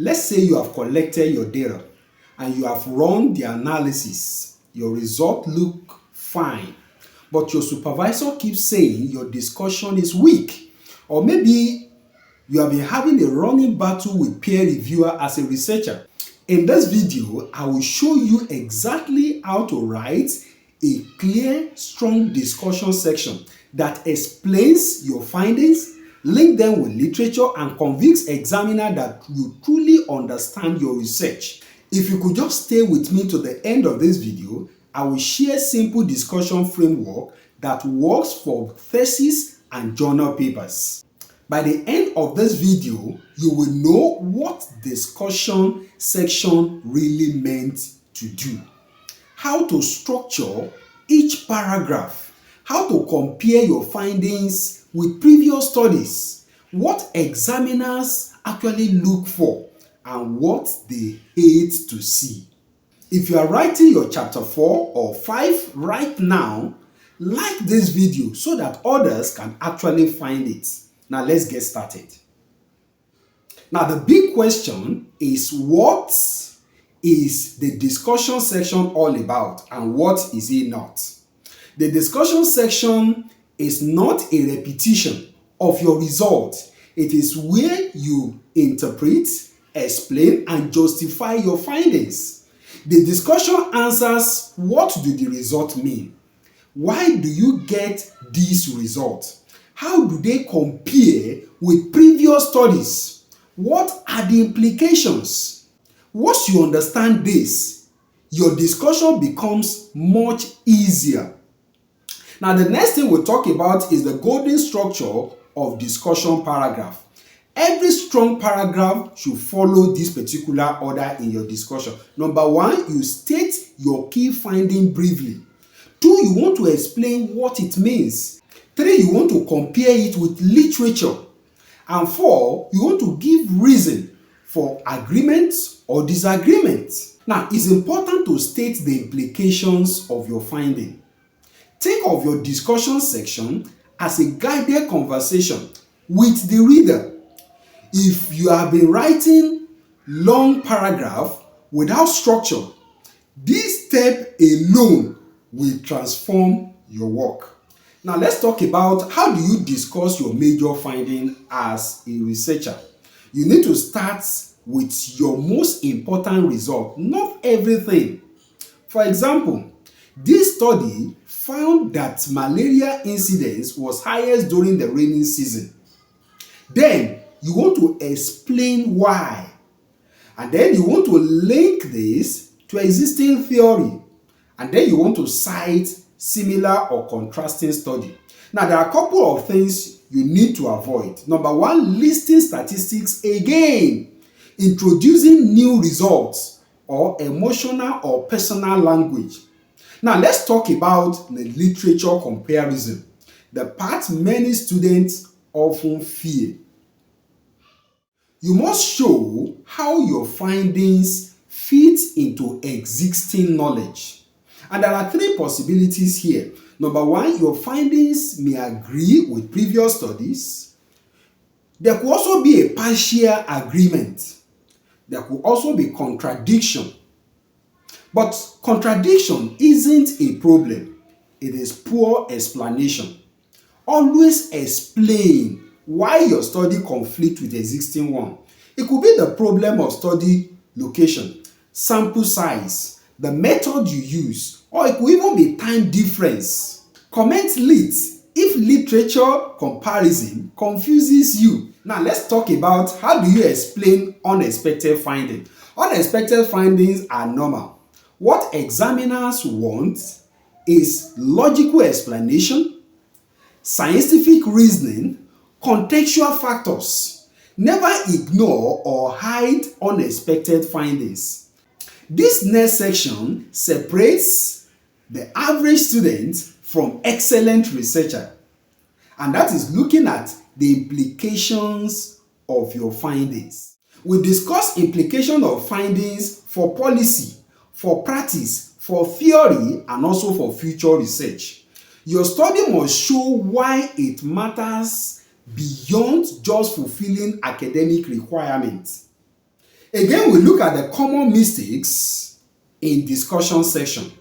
Let's say you have collected your data and you have run the analysis. Your result look fine, but your supervisor keeps saying your discussion is weak, or maybe you have been having a running battle with peer reviewer as a researcher. In this video, I will show you exactly how to write a clear, strong discussion section that explains your findings, link them with literature, and convince examiner that you truly understand your research. If you could just stay with me to the end of this video, I will share simple discussion framework that works for thesis and journal papers. By the end of this video, you will know what discussion section really meant to do, how to structure each paragraph, how to compare your findings with previous studies, what examiners actually look for, and what they hate to see. If you are writing your chapter 4 or 5 right now, like this video so that others can actually find it. Now let's get started. Now the big question is, what is the discussion section all about and what is it not? The discussion section is not a repetition of your result. It is where you interpret, explain, and justify your findings. The discussion answers, what do the results mean? Why do you get these results? How do they compare with previous studies? What are the implications? Once you understand this, your discussion becomes much easier. Now, the next thing we'll talk about is the golden structure of discussion paragraph. Every strong paragraph should follow this particular order in your discussion. Number 1, you state your key finding briefly. 2, you want to explain what it means. 3, you want to compare it with literature. And 4, you want to give reason for agreement or disagreement. Now, it's important to state the implications of your finding. Think of your discussion section as a guided conversation with the reader. If you have been writing long paragraph without structure, this step alone will transform your work. Now let's talk about, how do you discuss your major finding as a researcher? You need to start with your most important result, not everything. For example, this study found that malaria incidence was highest during the rainy season. Then you want to explain why. And then you want to link this to existing theory. And then you want to cite similar or contrasting study. Now, there are a couple of things you need to avoid. Number 1, listing statistics again, introducing new results, or emotional or personal language. Now, let's talk about the literature comparison, the part many students often fear. You must show how your findings fit into existing knowledge. And there are 3 possibilities here. Number 1, your findings may agree with previous studies. There could also be a partial agreement. There could also be contradiction. But contradiction isn't a problem. It is poor explanation. Always explain why your study conflicts with the existing one. It could be the problem of study location, sample size, the method you use, or it could even be time difference. Comment lit if literature comparison confuses you. Now let's talk about, how do you explain unexpected findings. Unexpected findings are normal. What examiners want is logical explanation, scientific reasoning, contextual factors. Never ignore or hide unexpected findings. This next section separates the average student from excellent researcher, and that is looking at the implications of your findings. We discuss implication of findings for policy, for practice, for theory, and also for future research. Your study must show why it matters beyond just fulfilling academic requirements. Again, we look at the common mistakes in discussion section.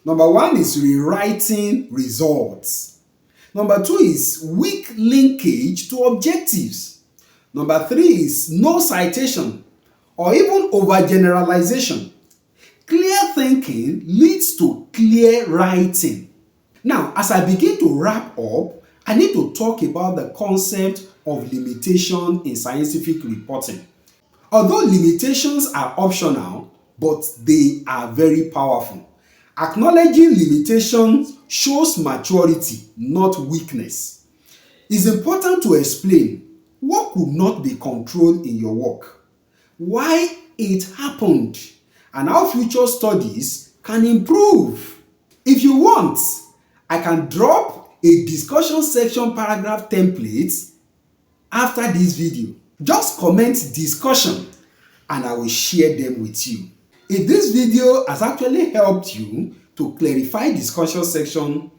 Number one is rewriting results. Number two is weak linkage to objectives. Number three is no citation or even overgeneralization. Clear thinking leads to clear writing. Now, as I begin to wrap up, I need to talk about the concept of limitation in scientific reporting. Although limitations are optional, but they are very powerful. Acknowledging limitations shows maturity, not weakness. It's important to explain what could not be controlled in your work, why it happened, and how future studies can improve. If you want, I can drop a discussion section paragraph template after this video. Just comment discussion and I will share them with you. If this video has actually helped you to clarify discussion section,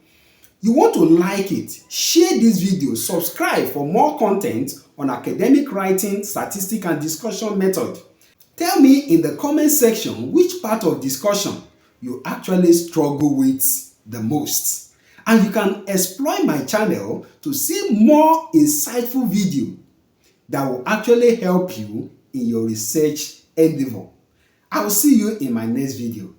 you want to like it, share this video, subscribe for more content on academic writing, statistics, and discussion method. Tell me in the comment section which part of discussion you actually struggle with the most. And you can explore my channel to see more insightful video that will actually help you in your research endeavor. I will see you in my next video.